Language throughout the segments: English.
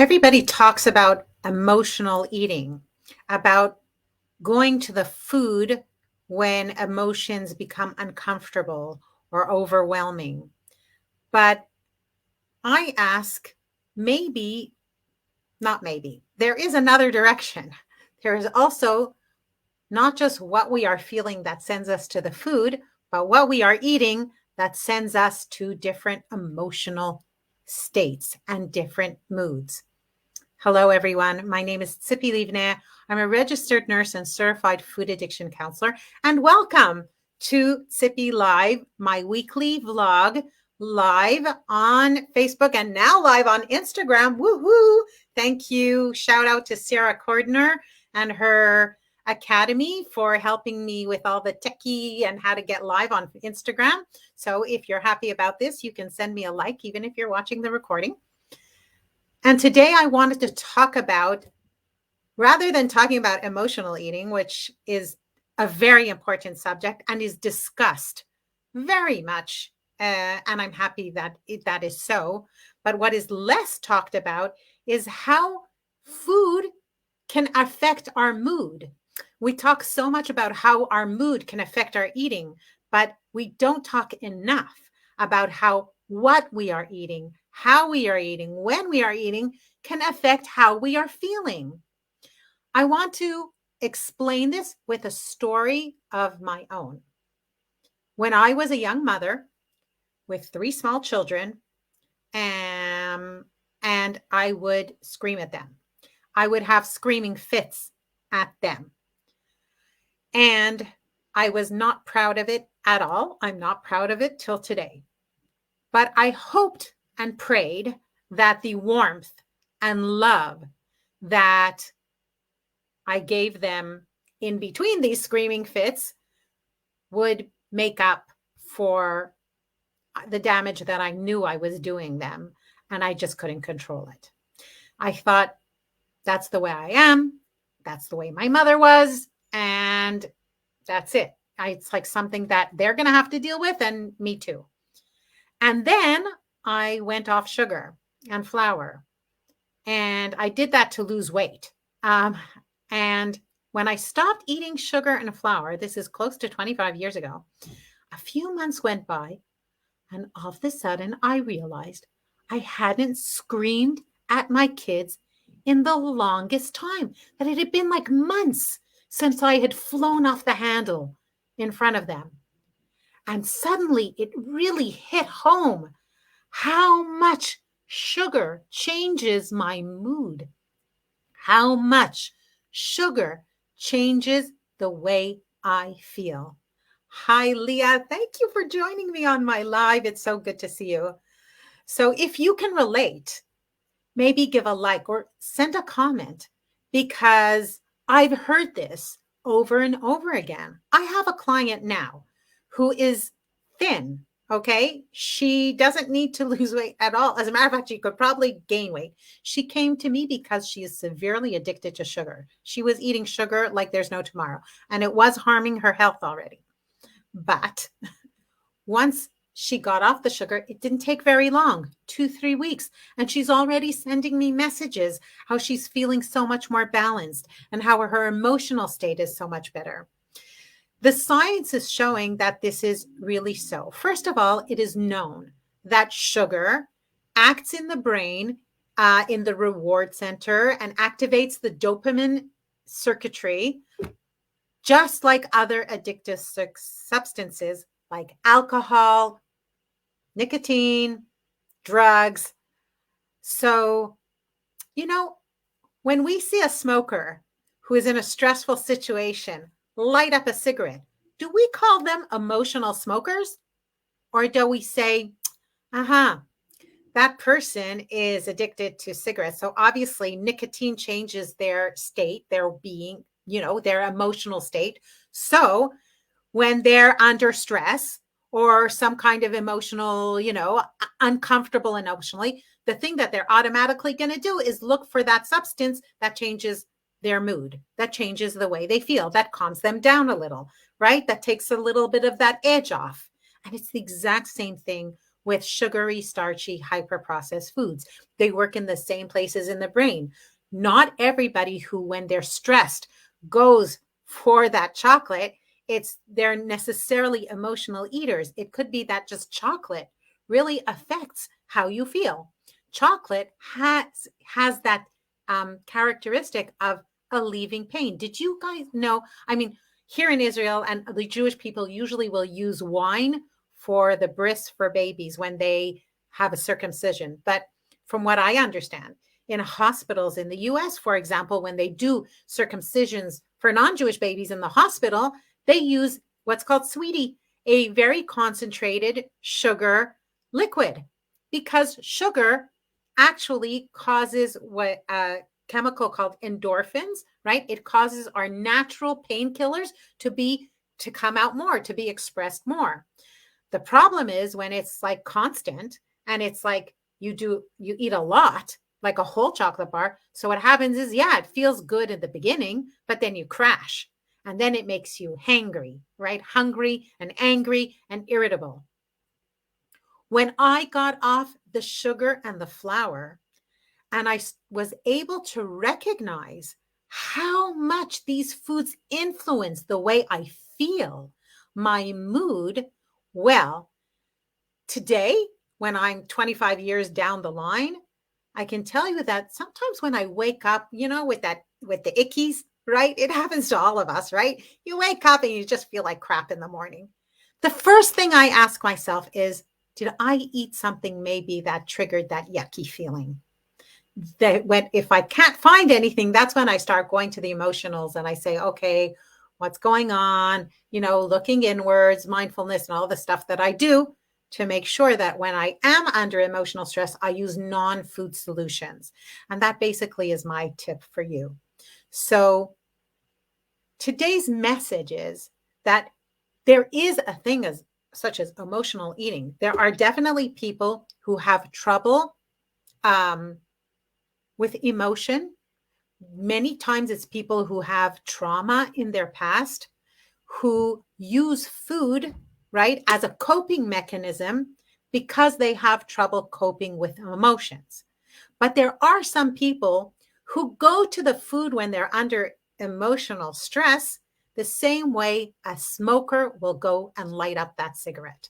Everybody talks about emotional eating, about going to the food when emotions become uncomfortable or overwhelming. But I ask, maybe, not maybe, there is another direction. There is also not just what we are feeling that sends us to the food, but what we are eating that sends us to different emotional states and different moods. Hello, everyone. My name is Zippy. I'm a registered nurse and certified food addiction counselor. And welcome to Zippy Live, my weekly vlog, live on Facebook and now live on Instagram. Woohoo! Thank you. Shout out to Sarah Cordner and her academy for helping me with all the techie and how to get live on Instagram. So if you're happy about this, you can send me a like, even if you're watching the recording. And today I wanted to talk about, rather than talking about emotional eating, which is a very important subject and is discussed very much, and I'm happy that that is so, but what is less talked about is how food can affect our mood. We talk so much about how our mood can affect our eating, but we don't talk enough about how what we are eating, how we are eating, when we are eating can affect how we are feeling. I want to explain this with a story of my own. When I was a young mother with 3 small children, and I would scream at them. I would have screaming fits at them. And I was not proud of it at all. I'm not proud of it till today. But I hoped and prayed that the warmth and love that I gave them in between these screaming fits would make up for the damage that I knew I was doing them, and I just couldn't control it. I thought, that's the way I am. That's the way my mother was, and that's it. It's like something that they're going to have to deal with, and me too. And then I went off sugar and flour, and I did that to lose weight. And when I stopped eating sugar and flour, this is close to 25 years ago, a few months went by, and all of a sudden I realized I hadn't screamed at my kids in the longest time, that it had been like months since I had flown off the handle in front of them. And suddenly it really hit home how much sugar changes my mood, how much sugar changes the way I feel. Hi, Leah. Thank you for joining me on my live. It's so good to see you. So if you can relate, maybe give a like or send a comment, because I've heard this over and over again. I have a client now who is thin. Okay. She doesn't need to lose weight at all. As a matter of fact, she could probably gain weight. She came to me because she is severely addicted to sugar. She was eating sugar like there's no tomorrow, and it was harming her health already. But once she got off the sugar, it didn't take very long, 2-3 weeks. And she's already sending me messages how she's feeling so much more balanced and how her emotional state is so much better. The science is showing that this is really so. First of all, it is known that sugar acts in the brain, in the reward center, and activates the dopamine circuitry, just like other addictive substances like alcohol, nicotine, drugs. So, when we see a smoker who is in a stressful situation light up a cigarette, do we call them emotional smokers? Or do we say, that person is addicted to cigarettes? So obviously nicotine changes their state, their being, their emotional state. So when they're under stress or some kind of emotional, uncomfortable emotionally, the thing that they're automatically going to do is look for that substance that changes their mood, that changes the way they feel, that calms them down a little, right? That takes a little bit of that edge off. And it's the exact same thing with sugary, starchy, hyper-processed foods. They work in the same places in the brain. Not everybody who, when they're stressed, goes for that chocolate, they're necessarily emotional eaters. It could be that just chocolate really affects how you feel. Chocolate has that characteristic of alleviating pain. Did you guys know? I mean, here in Israel, and the Jewish people usually will use wine for the bris for babies when they have a circumcision. But from what I understand, in hospitals in the US, for example, when they do circumcisions for non-Jewish babies in the hospital, they use what's called sweetie, a very concentrated sugar liquid, because sugar actually causes what a chemical called endorphins, right? It causes our natural painkillers to come out more, to be expressed more. The problem is when it's like constant and it's like you eat a lot, like a whole chocolate bar. So what happens is, yeah, it feels good at the beginning, but then you crash and then it makes you hangry, right? Hungry and angry and irritable. When I got off the sugar and the flour, and I was able to recognize how much these foods influence the way I feel, my mood, well, today, when I'm 25 years down the line, I can tell you that sometimes when I wake up, with the ickies, right? It happens to all of us, right? You wake up and you just feel like crap in the morning. The first thing I ask myself is, did I eat something maybe that triggered that yucky feeling? If I can't find anything, that's when I start going to the emotionals and I say, okay, what's going on? Looking inwards, mindfulness, and all the stuff that I do to make sure that when I am under emotional stress, I use non-food solutions. And that basically is my tip for you. So today's message is that there is a thing such as emotional eating. There are definitely people who have trouble with emotion. Many times it's people who have trauma in their past who use food, right, as a coping mechanism because they have trouble coping with emotions. But there are some people who go to the food when they're under emotional stress the same way a smoker will go and light up that cigarette,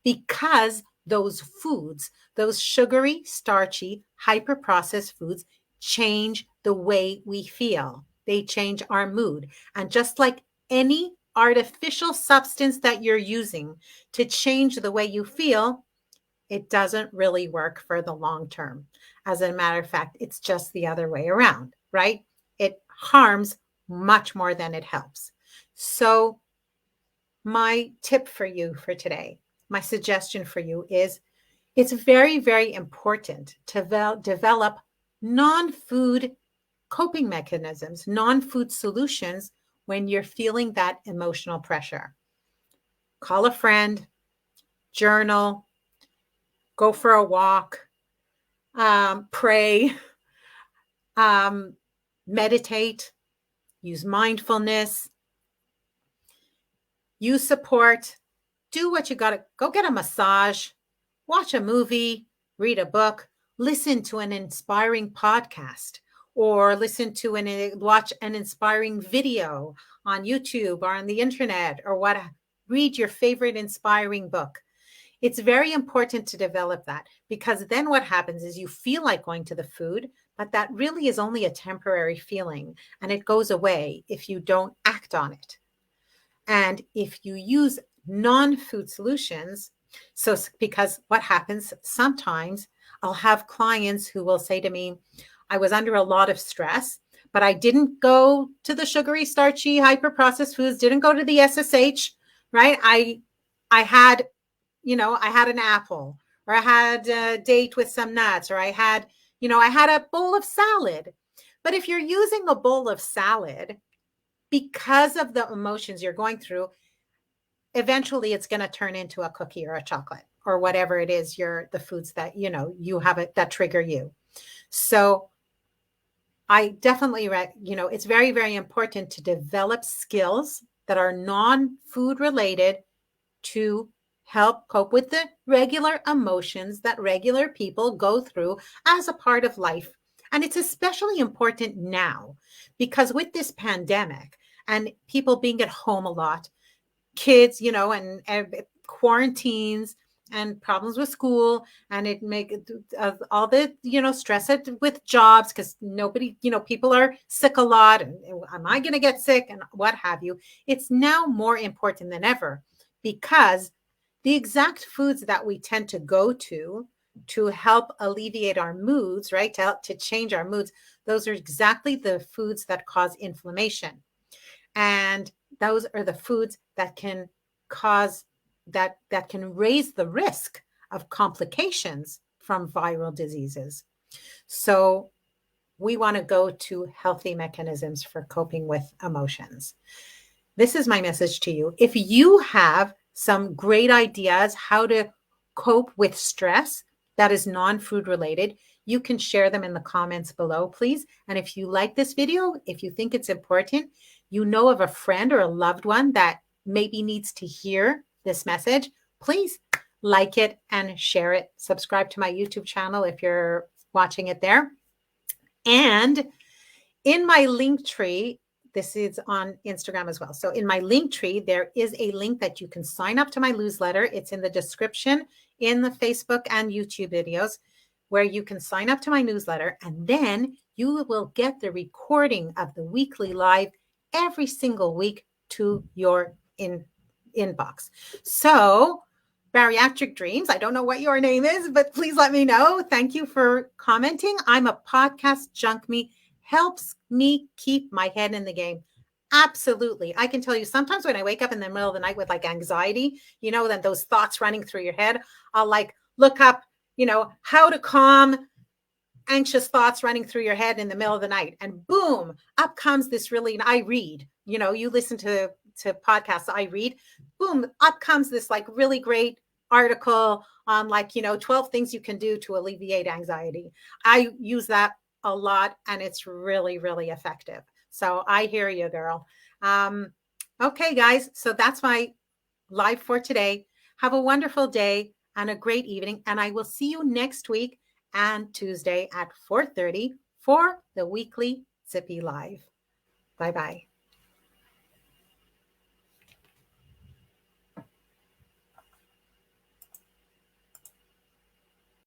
because those foods, those sugary, starchy, hyper-processed foods change the way we feel. They change our mood. And just like any artificial substance that you're using to change the way you feel, it doesn't really work for the long term. As a matter of fact, it's just the other way around, right? It harms much more than it helps. So my tip for you for today, my suggestion for you is, it's very, very important to develop non-food coping mechanisms, non-food solutions when you're feeling that emotional pressure. Call a friend, journal, go for a walk, pray, meditate, use mindfulness, use support, do what you got to go get a massage, watch a movie, read a book, listen to an inspiring podcast, or watch an inspiring video on YouTube or on the internet, or read your favorite inspiring book. It's very important to develop that, because then what happens is you feel like going to the food, but that really is only a temporary feeling, and it goes away if you don't act on it. And if you use non-food solutions, because what happens sometimes, I'll have clients who will say to me, I was under a lot of stress, but I didn't go to the sugary, starchy, hyper-processed foods, didn't go to the SSH, right? I had an apple, or I had a date with some nuts, or I had a bowl of salad. But if you're using a bowl of salad because of the emotions you're going through, eventually it's going to turn into a cookie or a chocolate or whatever it is, the foods that, you have that trigger you. So I definitely, it's very, very important to develop skills that are non-food related to help cope with the regular emotions that regular people go through as a part of life. And it's especially important now because with this pandemic and people being at home a lot, kids, and quarantines and problems with school, and it make all the stress with jobs because nobody, people are sick a lot, and am I going to get sick and what have you. It's now more important than ever because the exact foods that we tend to go to help alleviate our moods, right, to change our moods, those are exactly the foods that cause inflammation. And those are the foods that can cause that can raise the risk of complications from viral diseases. So we want to go to healthy mechanisms for coping with emotions. This is my message to you. If you have some great ideas how to cope with stress that is non-food related, you can share them in the comments below, please. And if you like this video, if you think it's important, you know of a friend or a loved one that maybe needs to hear this message, please like it and share it. Subscribe to my YouTube channel if you're watching it there. And in my link tree, this is on Instagram as well. So in my link tree, there is a link that you can sign up to my newsletter. It's in the description in the Facebook and YouTube videos where you can sign up to my newsletter, and then you will get the recording of the weekly live every single week to your inbox. So Bariatric Dreams, I don't know what your name is, but please let me know. Thank you for commenting. I'm a podcast junkie. Helps me keep my head in the game. Absolutely. I can tell you sometimes when I wake up in the middle of the night with like anxiety, then those thoughts running through your head, I'll like look up, how to calm anxious thoughts running through your head in the middle of the night. And boom, up comes this I read, you listen to podcasts, I read, boom, up comes this like really great article on 12 things you can do to alleviate anxiety. I use that a lot and it's really, really effective. So I hear you, girl. Okay, guys. So that's my live for today. Have a wonderful day and a great evening. And I will see you next week and Tuesday at 4:30 for the weekly Zippy Live. Bye-bye.